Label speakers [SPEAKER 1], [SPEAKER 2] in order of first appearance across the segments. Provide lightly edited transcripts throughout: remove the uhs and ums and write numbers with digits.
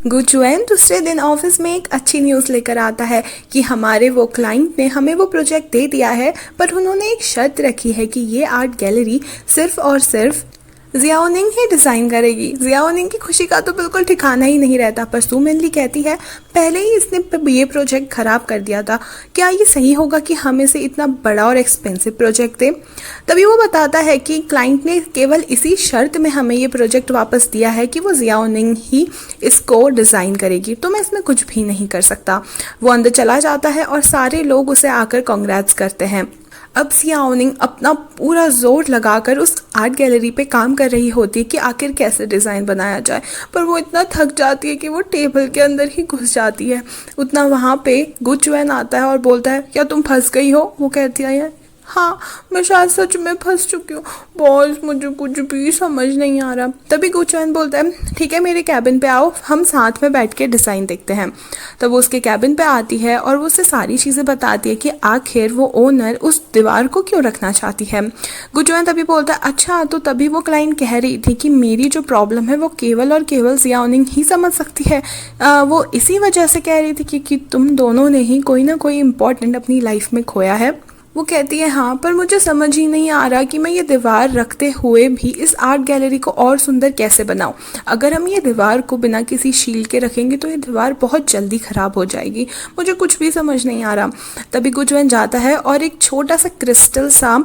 [SPEAKER 1] गुचुएन दूसरे दिन ऑफिस में एक अच्छी न्यूज़ लेकर आता है कि हमारे वो क्लाइंट ने हमें वो प्रोजेक्ट दे दिया है, पर उन्होंने एक शर्त रखी है कि ये आर्ट गैलरी सिर्फ और सिर्फ जियाओनिंग ही डिज़ाइन करेगी। जियाओनिंग की खुशी का तो बिल्कुल ठिकाना ही नहीं रहता, पर सू मिनली कहती है पहले ही इसने ये प्रोजेक्ट ख़राब कर दिया था, क्या ये सही होगा कि हम इसे इतना बड़ा और एक्सपेंसिव प्रोजेक्ट दें। तभी वो बताता है कि क्लाइंट ने केवल इसी शर्त में हमें ये प्रोजेक्ट वापस दिया है कि वो जियाओनिंग ही इसको डिज़ाइन करेगी, तो मैं इसमें कुछ भी नहीं कर सकता। वो अंदर चला जाता है और सारे लोग उसे आकर कांग्रेट्स करते हैं। अब जियाओनिंग अपना पूरा जोर लगाकर उस आर्ट गैलरी पे काम कर रही होती है कि आखिर कैसे डिज़ाइन बनाया जाए, पर वो इतना थक जाती है कि वो टेबल के अंदर ही घुस जाती है। उतना वहाँ पे गुचुएन आता है और बोलता है क्या तुम फंस गई हो। वो कहती है हाँ, मैं शायद सच में फंस चुकी हूँ बॉस, मुझे कुछ भी समझ नहीं आ रहा। तभी गुचुएन बोलता है ठीक है मेरे कैबिन पे आओ, हम साथ में बैठ के डिज़ाइन देखते हैं। तब वो उसके कैबिन पे आती है और वो उसे सारी चीज़ें बताती है कि आखिर वो ओनर उस दीवार को क्यों रखना चाहती है। गुचुएन तभी बोलता है अच्छा, तो तभी वो क्लाइंट कह रही थी कि मेरी जो प्रॉब्लम है वो केवल और केवल जियाओनिंग ही समझ सकती है। वो इसी वजह से कह रही थी कि तुम दोनों ने ही कोई ना कोई इम्पोर्टेंट अपनी लाइफ में खोया है। वो कहती है हाँ, पर मुझे समझ ही नहीं आ रहा कि मैं ये दीवार रखते हुए भी इस आर्ट गैलरी को और सुंदर कैसे बनाऊं। अगर हम ये दीवार को बिना किसी शील्ड के रखेंगे तो ये दीवार बहुत जल्दी ख़राब हो जाएगी। मुझे कुछ भी समझ नहीं आ रहा। तभी गुचुएन जाता है और एक छोटा सा क्रिस्टल सा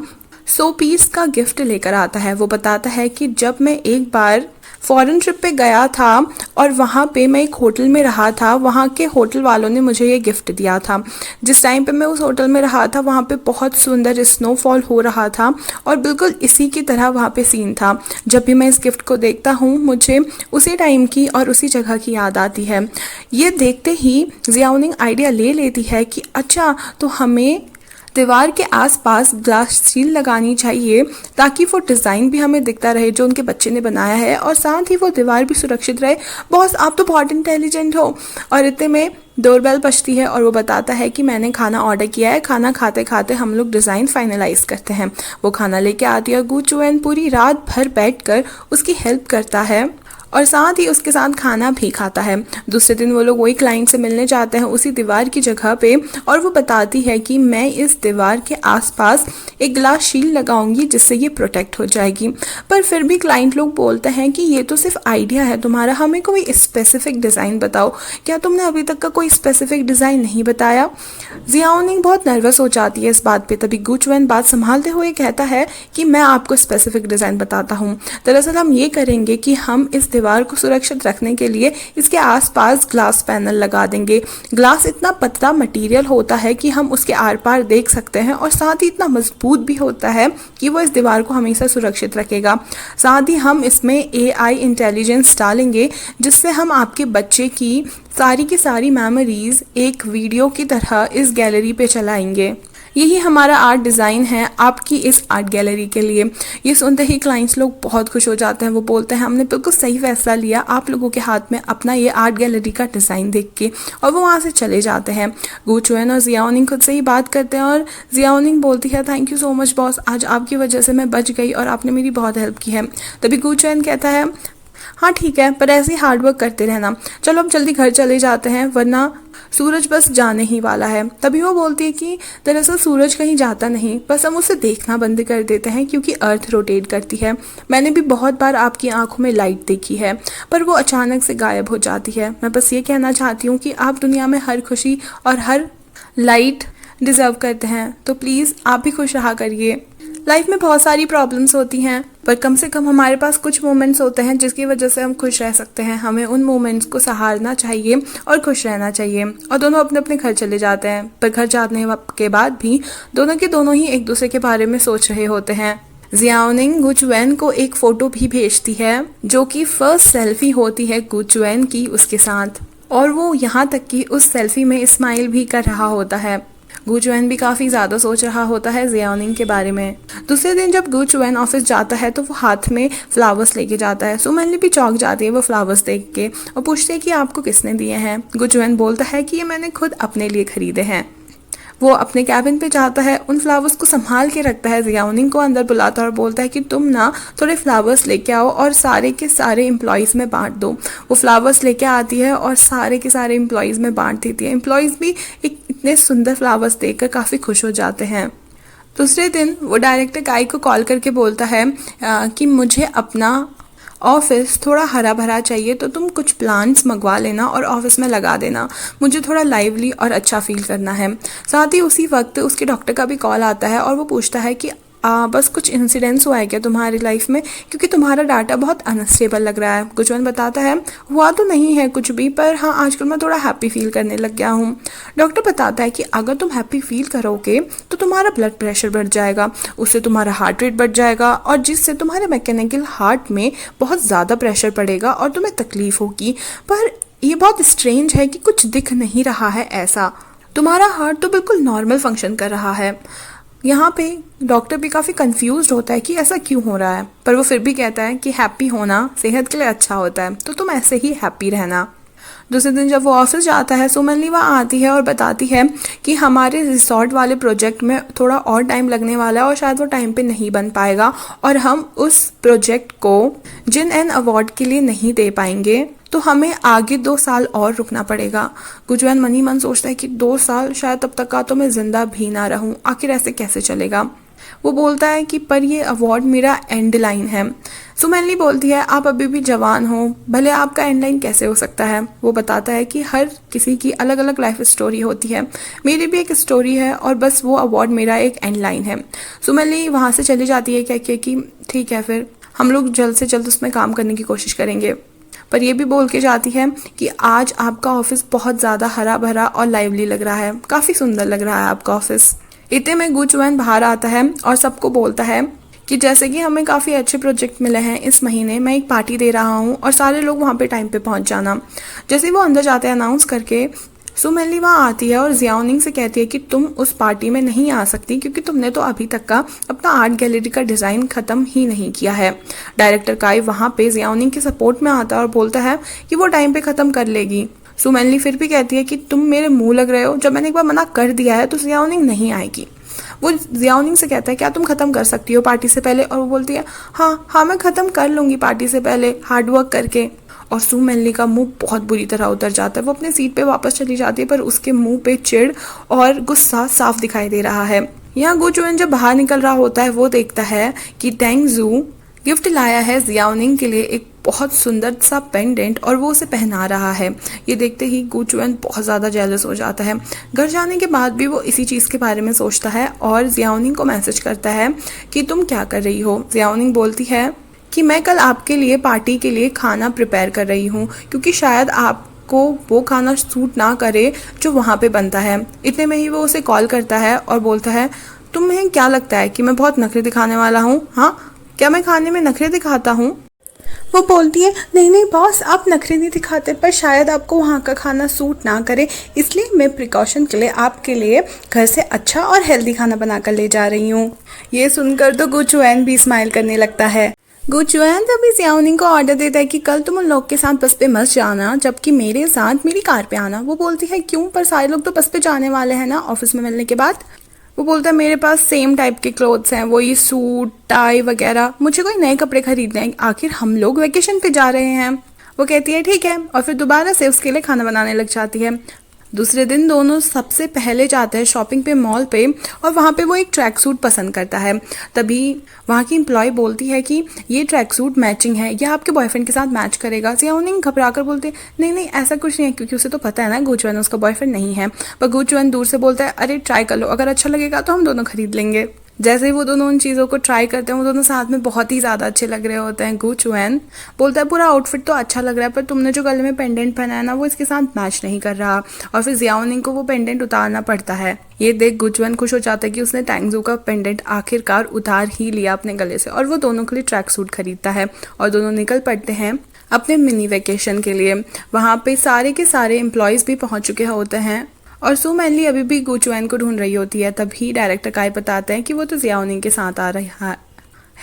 [SPEAKER 1] 100 पीस का गिफ्ट लेकर आता है। वो बताता है कि जब मैं एक बार फॉरेन ट्रिप पे गया था और वहाँ पे मैं एक होटल में रहा था, वहाँ के होटल वालों ने मुझे ये गिफ्ट दिया था। जिस टाइम पे मैं उस होटल में रहा था वहाँ पे बहुत सुंदर स्नोफॉल हो रहा था और बिल्कुल इसी की तरह वहाँ पे सीन था। जब भी मैं इस गिफ्ट को देखता हूँ मुझे उसी टाइम की और उसी जगह की याद आती है। ये देखते ही जियाओनिंग आइडिया ले लेती है कि अच्छा, तो हमें दीवार के आसपास ग्लास सील लगानी चाहिए ताकि वो डिज़ाइन भी हमें दिखता रहे जो उनके बच्चे ने बनाया है, और साथ ही वो दीवार भी सुरक्षित रहे। बॉस आप तो बहुत इंटेलिजेंट हो। और इतने में डोरबेल बजती है और वो बताता है कि मैंने खाना ऑर्डर किया है, खाना खाते खाते हम लोग डिज़ाइन फाइनलाइज करते हैं। वो खाना लेके आती है। गुचुएन पूरी रात भर बैठकर उसकी हेल्प करता है और साथ ही उसके साथ खाना भी खाता है। दूसरे दिन वो लोग वही क्लाइंट से मिलने जाते हैं उसी दीवार की जगह पे, और वो बताती है कि मैं इस दीवार के आसपास एक ग्लास शील्ड लगाऊंगी जिससे ये प्रोटेक्ट हो जाएगी। पर फिर भी क्लाइंट लोग बोलते हैं कि ये तो सिर्फ आइडिया है तुम्हारा, हमें कोई स्पेसिफिक डिज़ाइन बताओ। क्या तुमने अभी तक का कोई स्पेसिफिक डिज़ाइन नहीं बताया। जियाओनिंग बहुत नर्वस हो जाती है इस बात पे। तभी गुचुएन बात संभालते हुए कहता है कि मैं आपको स्पेसिफिक डिज़ाइन बताता हूँ। दरअसल हम ये करेंगे कि हम इस दीवार को सुरक्षित रखने के लिए इसके आसपास ग्लास पैनल लगा देंगे। ग्लास इतना पतला मटेरियल होता है कि हम उसके आर पार देख सकते हैं और साथ ही इतना मजबूत भी होता है कि वो इस दीवार को हमेशा सुरक्षित रखेगा। साथ ही हम इसमें AI इंटेलिजेंस डालेंगे जिससे हम आपके बच्चे की सारी मेमोरीज एक वीडियो की तरह इस गैलरी पे चलाएंगे। यही हमारा आर्ट डिज़ाइन है आपकी इस आर्ट गैलरी के लिए। ये सुनते ही क्लाइंट्स लोग बहुत खुश हो जाते हैं। वो बोलते हैं हमने बिल्कुल सही फैसला लिया आप लोगों के हाथ में अपना ये आर्ट गैलरी का डिज़ाइन देख के, और वो वहाँ से चले जाते हैं। गुचुएन और जियाओनिंग खुद से ही बात करते हैं और जियाओनिंग बोलती है thank you so much boss, आज आपकी वजह से मैं बच गई और आपने मेरी बहुत हेल्प की है। तभी गुचुएन कहता है हाँ ठीक है, पर ऐसे ही हार्ड वर्क करते रहना। चलो अब जल्दी घर चले जाते हैं वरना सूरज बस जाने ही वाला है। तभी वो बोलती है कि दरअसल सूरज कहीं जाता नहीं, बस हम उसे देखना बंद कर देते हैं क्योंकि अर्थ रोटेट करती है। मैंने भी बहुत बार आपकी आंखों में लाइट देखी है पर वो अचानक से गायब हो जाती है। मैं बस ये कहना चाहती हूँ कि आप दुनिया में हर खुशी और हर लाइट डिज़र्व करते हैं, तो प्लीज़ आप भी खुश रहा करिए। लाइफ में बहुत सारी प्रॉब्लम्स होती हैं पर कम से कम हमारे पास कुछ मोमेंट्स होते हैं जिसकी वजह से हम खुश रह सकते हैं। हमें उन मोमेंट्स को सहारना चाहिए और खुश रहना चाहिए। और दोनों अपने अपने घर चले जाते हैं, पर घर जाने के बाद भी दोनों के दोनों ही एक दूसरे के बारे में सोच रहे होते हैं। जियाओनिंग गुचुएन को एक फ़ोटो भी भेजती है जो कि फर्स्ट सेल्फी होती है गुचुएन की उसके साथ, और वो यहाँ तक कि उस सेल्फी में स्माइल भी कर रहा होता है। गुचुएन भी काफ़ी ज़्यादा सोच रहा होता है जियाओनिंग के बारे में। दूसरे दिन जब गुचुएन ऑफिस जाता है तो वो हाथ में फ्लावर्स लेके जाता है। सुमनली भी चौंक जाती है वो फ्लावर्स देख के और पूछते हैं कि आपको किसने दिए हैं। गुचुएन बोलता है कि ये मैंने खुद अपने लिए खरीदे हैं। वो अपने कैबिन पे जाता है, उन फ्लावर्स को संभाल के रखता है, जियाउनिंग को अंदर बुलाता है और बोलता है कि तुम ना थोड़े फ्लावर्स लेके आओ और सारे के सारे एम्प्लॉयज़ में बांट दो। वो फ्लावर्स लेके आती है और सारे के सारे एम्प्लॉयज़ में बांट देती है। एम्प्लॉयज़ भी एक इतने सुंदर फ्लावर्स देखकर काफ़ी खुश हो जाते हैं। दूसरे दिन वो डायरेक्टर काई को कॉल करके बोलता है कि मुझे अपना ऑफिस थोड़ा हरा भरा चाहिए, तो तुम कुछ प्लांट्स मंगवा लेना और ऑफिस में लगा देना, मुझे थोड़ा लाइवली और अच्छा फील करना है। साथ ही उसी वक्त उसके डॉक्टर का भी कॉल आता है और वो पूछता है कि बस कुछ इंसिडेंट्स हुआ है क्या तुम्हारी लाइफ में, क्योंकि तुम्हारा डाटा बहुत अनस्टेबल लग रहा है। गुजवन बताता है हुआ तो नहीं है कुछ भी, पर हाँ आजकल मैं थोड़ा हैप्पी फील करने लग गया हूँ। डॉक्टर बताता है कि अगर तुम हैप्पी फील करोगे तो तुम्हारा ब्लड प्रेशर बढ़ जाएगा, उससे तुम्हारा हार्ट रेट बढ़ जाएगा और जिससे तुम्हारे मैकेनिकल हार्ट में बहुत ज़्यादा प्रेशर पड़ेगा और तुम्हें तकलीफ होगी। पर ये बहुत स्ट्रेंज है कि कुछ दिख नहीं रहा है ऐसा, तुम्हारा हार्ट तो बिल्कुल नॉर्मल फंक्शन कर रहा है। यहाँ पे डॉक्टर भी काफ़ी कंफ्यूज होता है कि ऐसा क्यों हो रहा है, पर वो फिर भी कहता है कि हैप्पी होना सेहत के लिए अच्छा होता है, तो तुम ऐसे ही हैप्पी रहना। दूसरे दिन जब वो ऑफिस जाता है, सुमनली वहाँ आती है और बताती है कि हमारे रिसोर्ट वाले प्रोजेक्ट में थोड़ा और टाइम लगने वाला है और शायद वो टाइम पे नहीं बन पाएगा और हम उस प्रोजेक्ट को जिन एन अवार्ड के लिए नहीं दे पाएंगे, तो हमें आगे 2 साल और रुकना पड़ेगा। गुजवन मनी मन सोचता है कि 2 साल, शायद तब तक का तो मैं जिंदा भी ना रहूं, आखिर ऐसे कैसे चलेगा। वो बोलता है कि पर ये अवार्ड मेरा एंड लाइन है। सुमनली बोलती है आप अभी भी जवान हो, भले आपका एंड लाइन कैसे हो सकता है। वो बताता है कि हर किसी की अलग अलग लाइफ स्टोरी होती है, मेरी भी एक स्टोरी है और बस वो अवार्ड मेरा एक एंड लाइन है। सुमनली वहाँ से चली जाती है कह के कि ठीक है, फिर हम लोग जल्द से जल्द उसमें काम करने की कोशिश करेंगे। पर ये भी बोल के जाती है कि आज आपका ऑफिस बहुत ज़्यादा हरा भरा और लाइवली लग रहा है, काफ़ी सुंदर लग रहा है आपका ऑफिस। इतने में गुचुएन बाहर आता है और सबको बोलता है कि जैसे कि हमें काफ़ी अच्छे प्रोजेक्ट मिले हैं इस महीने, मैं एक पार्टी दे रहा हूँ और सारे लोग वहाँ पे टाइम पे पहुँच जाना। जैसे वो अंदर जाते हैं अनाउंस करके, सुमनली वहाँ आती है और जियाओनिंग से कहती है कि तुम उस पार्टी में नहीं आ सकती क्योंकि तुमने तो अभी तक का अपना आर्ट गैलरी का डिज़ाइन ख़त्म ही नहीं किया है। डायरेक्टर काई वहाँ पे जियाओनिंग के सपोर्ट में आता है और बोलता है कि वो टाइम पे ख़त्म कर लेगी। सुमनली फिर भी कहती है कि तुम मेरे मुंह लग रहे हो, जब मैंने एक बार मना कर दिया है तो जियाओनिंग नहीं आएगी। वो जियाओनिंग से कहता है क्या तुम ख़त्म कर सकती हो पार्टी से पहले, और वो बोलती है हाँ मैं ख़त्म कर लूँगी पार्टी से पहले हार्डवर्क करके। और सुमनली का मुंह बहुत बुरी तरह उतर जाता है, वो अपने सीट पे वापस चली जाती है, पर उसके मुंह पे चिढ़ और गुस्सा साफ दिखाई दे रहा है। यहाँ गुचुएन जब बाहर निकल रहा होता है, वो देखता है कि टेंगजू गिफ्ट लाया है जियाओनिंग के लिए एक बहुत सुंदर सा पेंडेंट और वो उसे पहना रहा है। ये देखते ही गुचुएन बहुत ज़्यादा जेलस हो जाता है। घर जाने के बाद भी वो इसी चीज़ के बारे में सोचता है और जियाओनिंग को मैसेज करता है कि तुम क्या कर रही हो। जियाओनिंग बोलती है कि मैं कल आपके लिए पार्टी के लिए खाना प्रिपेयर कर रही हूँ, क्योंकि शायद आपको वो खाना सूट ना करे जो वहाँ पे बनता है। इतने में ही वो उसे कॉल करता है और बोलता है तुम्हें क्या लगता है कि मैं बहुत नखरे दिखाने वाला हूँ? हाँ, क्या मैं खाने में नखरे दिखाता हूँ? वो बोलती है नहीं बॉस, आप नखरे नहीं दिखाते, पर शायद आपको वहाँ का खाना सूट ना करे, इसलिए मैं प्रिकॉशन के लिए आपके लिए घर से अच्छा और हेल्दी खाना बना कर ले जा रही हूँ। ये सुनकर तो गुचुएन भी स्माइल करने लगता है। गुचुएन तभी जियाओनिंग को ऑर्डर देता है कि कल तुम उन लोग के साथ बस पे मत जाना, जबकि मेरे साथ मेरी कार पे आना। वो बोलती है क्यों, पर सारे लोग तो बस पे जाने वाले हैं ना ऑफिस में मिलने के बाद। वो बोलता है मेरे पास सेम टाइप के क्लोथ्स हैं, वही सूट टाई वगैरह, मुझे कोई नए कपड़े खरीदने हैं, आखिर हम लोग वेकेशन पे जा रहे हैं। वो कहती है ठीक है, और फिर दोबारा से उसके लिए खाना बनाने लग जाती है। दूसरे दिन दोनों सबसे पहले जाते हैं शॉपिंग पे मॉल पे, और वहाँ पे वो एक ट्रैक सूट पसंद करता है। तभी वहाँ की एम्प्लॉय बोलती है कि ये ट्रैक सूट मैचिंग है, यह आपके बॉयफ्रेंड के साथ मैच करेगा। जियाओनिंग घबरा कर बोलती है नहीं ऐसा कुछ नहीं है, क्योंकि उसे तो पता है ना गुचुएन उसका बॉयफ्रेंड नहीं है। पर गुचुएन दूर से बोलता है अरे ट्राई कर लो, अगर अच्छा लगेगा तो हम दोनों खरीद लेंगे। जैसे ही वो दोनों उन चीज़ों को ट्राई करते हैं, वो दोनों साथ में बहुत ही ज़्यादा अच्छे लग रहे होते हैं। गुचुएन बोलता है पूरा आउटफिट तो अच्छा लग रहा है, पर तुमने जो गले में पेंडेंट पहना है ना, वो इसके साथ मैच नहीं कर रहा। और फिर जियाओनिंग को वो पेंडेंट उतारना पड़ता है। ये देख गुचुएन खुश हो जाता है कि उसने टेंगजू का पेंडेंट आखिरकार उतार ही लिया अपने गले से, और वो दोनों के लिए ट्रैक सूट खरीदता है और दोनों निकल पड़ते हैं अपने मिनी वेकेशन के लिए। वहाँ पे सारे के सारे एम्प्लॉयज़ भी पहुँच चुके होते हैं और सुमनली अभी भी गुचुएन को ढूंढ रही होती है। तभी डायरेक्टर काई बताते हैं कि वो तो जियाओनिंग के साथ आ रहा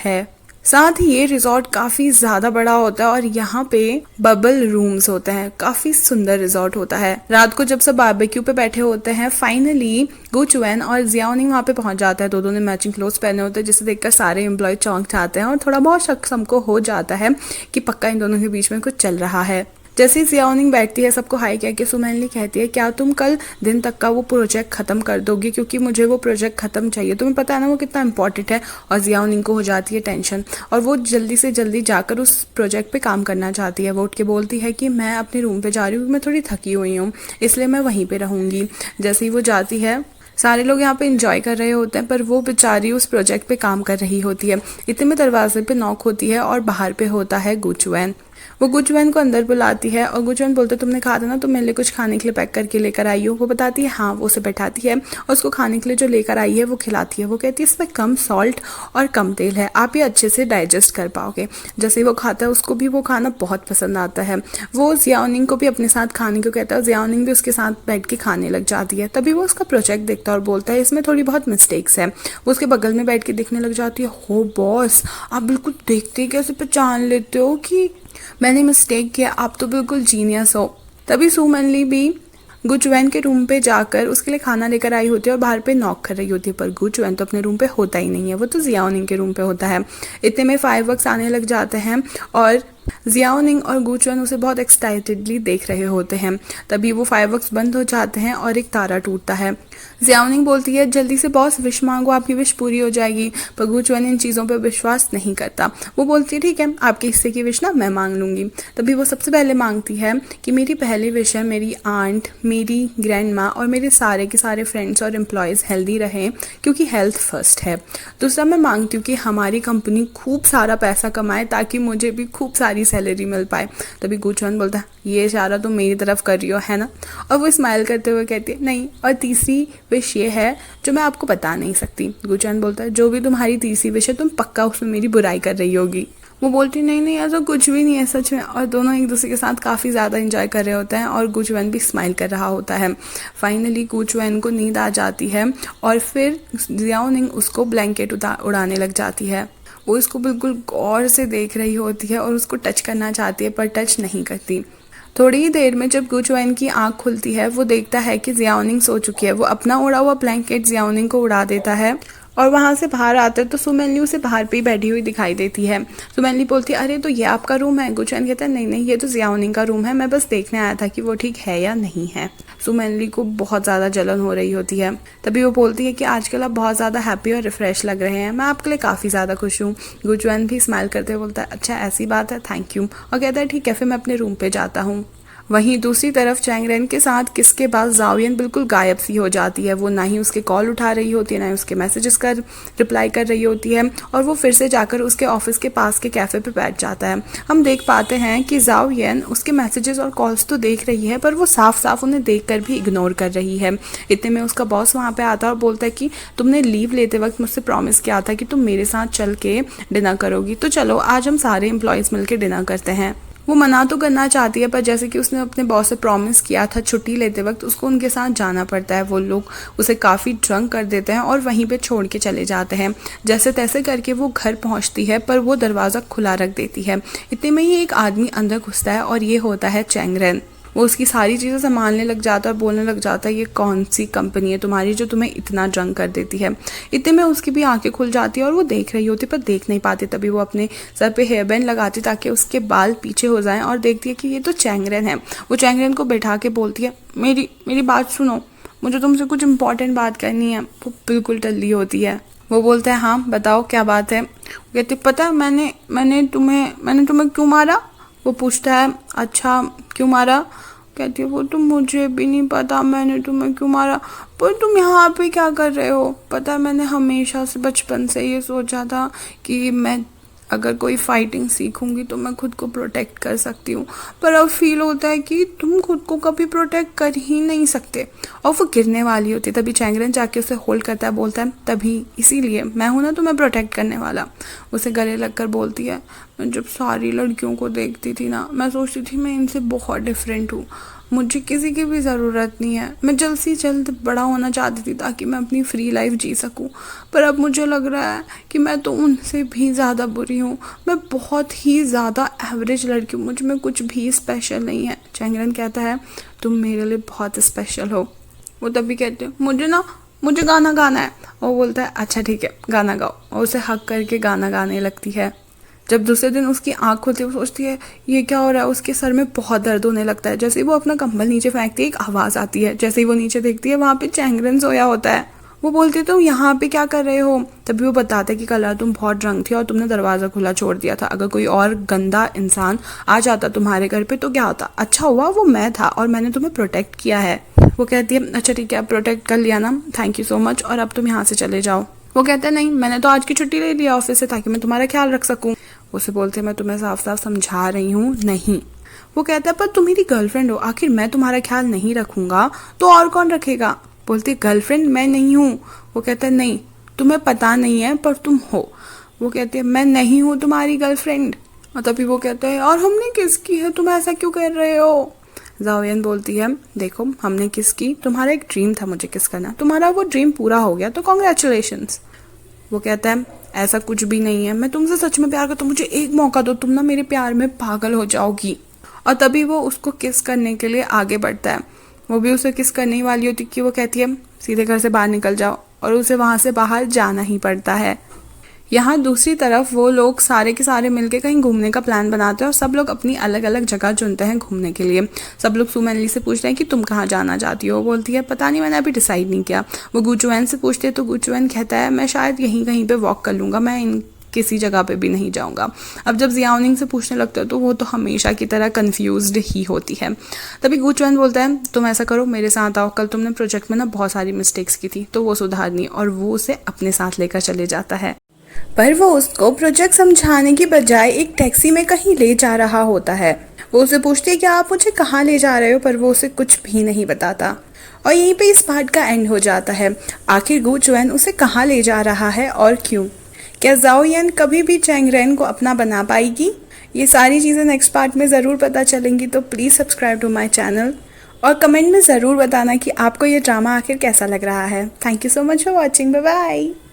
[SPEAKER 1] है। साथ ही ये रिजॉर्ट काफी ज्यादा बड़ा होता है और यहाँ पे बबल रूम्स होते हैं। काफी सुंदर रिजॉर्ट होता है। रात को जब सब बारबेक्यू पे बैठे होते हैं, फाइनली गुचुएन और जियाओनिंग वहाँ पे पहुंच जाता है। दोनों ने मैचिंग क्लोथ्स पहने होते हैं, जिसे देखकर सारे एम्प्लॉय चौंक जाते हैं और थोड़ा बहुत शक हमको हो जाता है कि पक्का इन दोनों के बीच में कुछ चल रहा है। जैसे ही जियाओनिंग बैठती है, सबको हाई कह के सुमैनली कहती है, क्या तुम कल दिन तक का वो प्रोजेक्ट खत्म कर दोगी, क्योंकि मुझे वो प्रोजेक्ट खत्म चाहिए, तुम्हें पता है ना वो कितना इंपॉर्टेंट है। और जियाओनिंग को हो जाती है टेंशन और वो जल्दी से जल्दी जाकर उस प्रोजेक्ट पे काम करना चाहती है। वो उठ के बोलती है कि मैं अपने रूम पे जा रही हूँ, मैं थोड़ी थकी हुई हूँ, इसलिए मैं वहीं पे रहूंगी। जैसे ही वो जाती है, सारे लोग यहाँ पे एंजॉय कर रहे होते हैं, पर वो बेचारी उस प्रोजेक्ट पे काम कर रही होती है। इतने में दरवाजे पे नॉक होती है और बाहर पे होता है गुचुएन। वो गुचुएन को अंदर बुलाती है और गुचुएन बोलते, तुमने कहा था ना तुम मेरे लिए कुछ खाने के लिए पैक करके लेकर आई हो। वो बताती है हाँ। वो उसे बैठाती है और उसको खाने के लिए जो लेकर आई है वो खिलाती है। वो कहती है इसमें कम सॉल्ट और कम तेल है, आप ये अच्छे से डाइजेस्ट कर पाओगे। जैसे ही वो खाता है, उसको भी वो खाना बहुत पसंद आता है। वो जियाओनिंग को भी अपने साथ खाने को कहता है, जियाओनिंग भी उसके साथ बैठ के खाने लग जाती है। तभी वो उसका प्रोजेक्ट देखता है और बोलता है इसमें थोड़ी बहुत मिस्टेक्स है। वो उसके बगल में बैठ के देखने लग जाती है। हो बॉस, आप बिल्कुल देखते ही कैसे पहचान लेते हो कि मैंने मिस्टेक किया, आप तो बिल्कुल जीनियस हो। तभी सुमनली भी गुचुएन के रूम पे जाकर उसके लिए खाना लेकर आई होती है और बाहर पे नॉक कर रही होती है, पर गुचुएन तो अपने रूम पे होता ही नहीं है, वो तो जियाओनिंग के रूम पे होता है। इतने में फायरवर्क्स आने लग जाते हैं और जियाओनिंग और गुचुएन उसे बहुत एक्साइटेडली देख रहे होते हैं। तभी वो फायरवर्क्स बंद हो जाते हैं और एक तारा टूटता है। जियाओनिंग बोलती है जल्दी से बॉस विश मांगो, आपकी विश पूरी हो जाएगी, पर गुचुएन इन चीज़ों पर विश्वास नहीं करता। वो बोलती है ठीक है, आपके हिस्से की विश ना मैं मांग लूंगी। तभी वो सबसे पहले मांगती है कि मेरी पहली विश है मेरी आंट, मेरी ग्रैंड माँ और मेरे सारे के सारे फ्रेंड्स और एम्प्लॉयज़ हेल्दी रहें, क्योंकि हेल्थ फर्स्ट है। दूसरा मैं मांगती हूँ कि हमारी कंपनी खूब सारा पैसा कमाए ताकि मुझे भी खूब सारी सैलरी मिल पाए। तभी गुचुएन बोलता है ये इशारा तो मेरी तरफ कर रही हो है ना, और वो स्माइल करते हुए कहती है नहीं, और तीसरी विश ये है जो मैं आपको बता नहीं सकती। गुचुएन बोलता है जो भी तुम्हारी तीसरी विश है तुम पक्का उसमें मेरी बुराई कर रही होगी। वो बोलती नहीं नहीं ऐसा कुछ भी नहीं है सच में, और दोनों एक दूसरे के साथ काफ़ी ज़्यादा एंजॉय कर रहे होते हैं और गुचुएन भी स्माइल कर रहा होता है। फाइनली गुचुएन को नींद आ जाती है और फिर जियाओनिंग उसको ब्लैंकेट उड़ाने लग जाती है। वो इसको बिल्कुल गौर से देख रही होती है और उसको टच करना चाहती है, पर टच नहीं करती। थोड़ी ही देर में जब गुचुएन की आंख खुलती है, वो देखता है कि जियाओनिंग सो चुकी है। वो अपना उड़ा हुआ ब्लैंकेट जियाओनिंग को उड़ा देता है और वहाँ से बाहर आते हैं तो सुमैनली उसे बाहर पे ही बैठी हुई दिखाई देती है। सुमैनली बोलती है अरे तो ये आपका रूम है। गुचुएन कहता है नहीं नहीं, ये तो जियाओनिंग का रूम है, मैं बस देखने आया था कि वो ठीक है या नहीं है। सुमैनली को बहुत ज़्यादा जलन हो रही होती है। तभी वो बोलती है कि आजकल आप बहुत ज़्यादा हैप्पी और रिफ्रेश लग रहे हैं, मैं आपके लिए काफ़ी ज़्यादा खुश हूँ। गुचुएन भी स्माइल करते हुए बोलता है अच्छा ऐसी बात है, थैंक यू, और कहता है ठीक है फिर मैं अपने रूम पे जाता हूँ। वहीं दूसरी तरफ चैंगरेन के साथ किसके बाद जाओयन बिल्कुल गायब सी हो जाती है। वो ना ही उसके कॉल उठा रही होती है, ना ही उसके मैसेजेस का रिप्लाई कर रही होती है, और वो फिर से जाकर उसके ऑफिस के पास के कैफ़े पे बैठ जाता है। हम देख पाते हैं कि जाओयन उसके मैसेजेस और कॉल्स तो देख रही है, पर वो साफ साफ उन्हें देखकर भी इग्नोर कर रही है। इतने में उसका बॉस वहाँ पे आता है और बोलता है कि तुमने लीव लेते वक्त मुझसे प्रॉमिस किया था कि तुम मेरे साथ चल के डिनर करोगी, तो चलो आज हम सारे एम्प्लॉयज़ मिलकर डिनर करते हैं। वो मना तो करना चाहती है, पर जैसे कि उसने अपने बॉस से प्रॉमिस किया था छुट्टी लेते वक्त उसको उनके साथ जाना पड़ता है। वो लोग उसे काफ़ी ड्रंक कर देते हैं और वहीं पे छोड़ के चले जाते हैं। जैसे तैसे करके वो घर पहुंचती है, पर वो दरवाज़ा खुला रख देती है। इतने में ही एक आदमी अंदर घुसता है और ये होता है चैंगरेन। वो उसकी सारी चीज़ें संभालने लग जाता है और बोलने लग जाता है ये कौन सी कंपनी है तुम्हारी जो तुम्हें इतना ड्रंक कर देती है। इतने में उसकी भी आंखें खुल जाती है और वो देख रही होती पर देख नहीं पाती। तभी वो अपने सर पे हेयर बैंड लगाती ताकि उसके बाल पीछे हो जाएं और देखती है कि ये तो चैंगरेन है। वो चैंगरेन को बैठा के बोलती है मेरी बात सुनो, मुझे तुमसे कुछ इंपॉर्टेंट बात करनी है। वो बिल्कुल टल्ली होती है। वो बोलता है हाँ बताओ क्या बात है। वो कहती पता मैंने तुम्हें क्यों मारा। वो पूछता है अच्छा क्यों मारा। कहती है वो तो मुझे भी नहीं पता मैंने तुम्हें क्यों मारा, पर तुम यहाँ पे क्या कर रहे हो। पता है मैंने हमेशा से बचपन से ये सोचा था कि मैं अगर कोई फाइटिंग सीखूंगी तो मैं खुद को प्रोटेक्ट कर सकती हूँ, पर अब फील होता है कि तुम खुद को कभी प्रोटेक्ट कर ही नहीं सकते। और वो गिरने वाली होती है। तभी चैंगरेन जाके उसे होल्ड करता है, बोलता है तभी इसीलिए मैं हूं ना तुम्हें प्रोटेक्ट करने वाला। उसे गले लगकर बोलती है
[SPEAKER 2] मैं जब सारी लड़कियों को देखती थी ना, मैं सोचती थी मैं इनसे बहुत डिफरेंट हूँ, मुझे किसी की भी ज़रूरत नहीं है। मैं जल्द से जल्द बड़ा होना चाहती थी ताकि मैं अपनी फ्री लाइफ जी सकूं। पर अब मुझे लग रहा है कि मैं तो उनसे भी ज़्यादा बुरी हूँ। मैं बहुत ही ज़्यादा एवरेज लड़की हूँ, मुझ में कुछ भी स्पेशल नहीं है। चैंगरन कहता है तुम मेरे लिए बहुत स्पेशल हो। वो तभी कहते मुझे गाना गाना है। वो बोलता है अच्छा ठीक है गाना गाओ, और उसे हक करके गाना गाने लगती है। जब दूसरे दिन उसकी आँख खुलती है, वो सोचती है ये क्या हो रहा है। उसके सर में बहुत दर्द होने लगता है। जैसे ही वो अपना कंबल नीचे फेंकती है, एक आवाज़ आती है। जैसे ही वो नीचे देखती है, वहाँ पे चैंगरन सोया होता है। वो बोलती है तुम यहाँ पे क्या कर रहे हो। तभी वो बताता है कि कल रात तुम बहुत ड्रंक थी और तुमने दरवाज़ा खुला छोड़ दिया था। अगर कोई और गंदा इंसान आ जाता तुम्हारे घर पे तो क्या होता। अच्छा हुआ वो मैं था और मैंने तुम्हें प्रोटेक्ट किया है। वो कहती है अच्छा ठीक है, अब प्रोटेक्ट कर लिया ना, थैंक यू सो मच, और अब तुम यहाँ से चले जाओ। वो कहते हैं नहीं, मैंने तो आज की छुट्टी ले लिया ऑफिस से ताकि मैं तुम्हारा ख्याल रख सकूं। उसे बोलते हैं मैं तुम्हें साफ साफ समझा रही हूँ नहीं। वो कहता है पर तुम मेरी गर्लफ्रेंड हो, आखिर मैं तुम्हारा ख्याल नहीं रखूंगा तो और कौन रखेगा। बोलती गर्लफ्रेंड मैं नहीं हूँ। वो कहता है नहीं, तुम्हें पता नहीं है पर तुम हो। वो कहती है मैं नहीं हूँ तुम्हारी गर्लफ्रेंड। और तभी वो कहता है और हमने किस की है, तुम ऐसा क्यों कर रहे हो। जाओयन बोलती है देखो हमने किस की, तुम्हारा एक ड्रीम था मुझे किस करना, तुम्हारा वो ड्रीम पूरा हो गया तो कॉन्ग्रेचुलेशंस। वो कहता है ऐसा कुछ भी नहीं है, मैं तुमसे सच में प्यार करता हूँ, मुझे एक मौका दो, तुम ना मेरे प्यार में पागल हो जाओगी। और तभी वो उसको किस करने के लिए आगे बढ़ता है। वो भी उसे किस करने ही वाली होती कि वो कहती है सीधे घर से बाहर निकल जाओ, और उसे वहां से बाहर जाना ही पड़ता है। यहाँ दूसरी तरफ वो लोग सारे के सारे मिलके कहीं घूमने का प्लान बनाते हैं और सब लोग अपनी अलग अलग जगह चुनते हैं घूमने के लिए। सब लोग सुमनली से पूछते हैं कि तुम कहाँ जाना चाहती हो। वो बोलती है पता नहीं, मैंने अभी डिसाइड नहीं किया। वो गुचुएन से पूछते हैं तो गुचुएन कहता है मैं शायद यहीं कहीं पे वॉक कर लूँगा, मैं इन किसी जगह पे भी नहीं जाऊंगा। अब जब जियाओनिंग से पूछने लगता है तो वो तो हमेशा की तरह कंफ्यूज्ड ही होती है। तभी गुचुएन बोलता है तुम ऐसा करो मेरे साथ आओ, कल तुमने प्रोजेक्ट में ना बहुत सारी मिस्टेक्स की थी तो वो सुधारनी, और वो उसे अपने साथ लेकर चले जाता है। पर वो उसको प्रोजेक्ट समझाने की बजाय एक टैक्सी में कहीं ले जा रहा होता है। वो उसे पूछती है कि आप मुझे कहाँ ले जा रहे हो, पर वो उसे कुछ भी नहीं बताता। और यहीं पे इस पार्ट का एंड हो जाता है। आखिर गु चुएन उसे कहाँ ले जा रहा है और क्यों। क्या जाओयन कभी भी चैंगरेन को अपना बना पाएगी? ये सारी चीज़ें नेक्स्ट पार्ट में ज़रूर पता चलेंगी, तो please subscribe to my channel और कमेंट में ज़रूर बताना कि आपको ये ड्रामा आखिर कैसा लग रहा है। Thank you so much for watching, bye bye.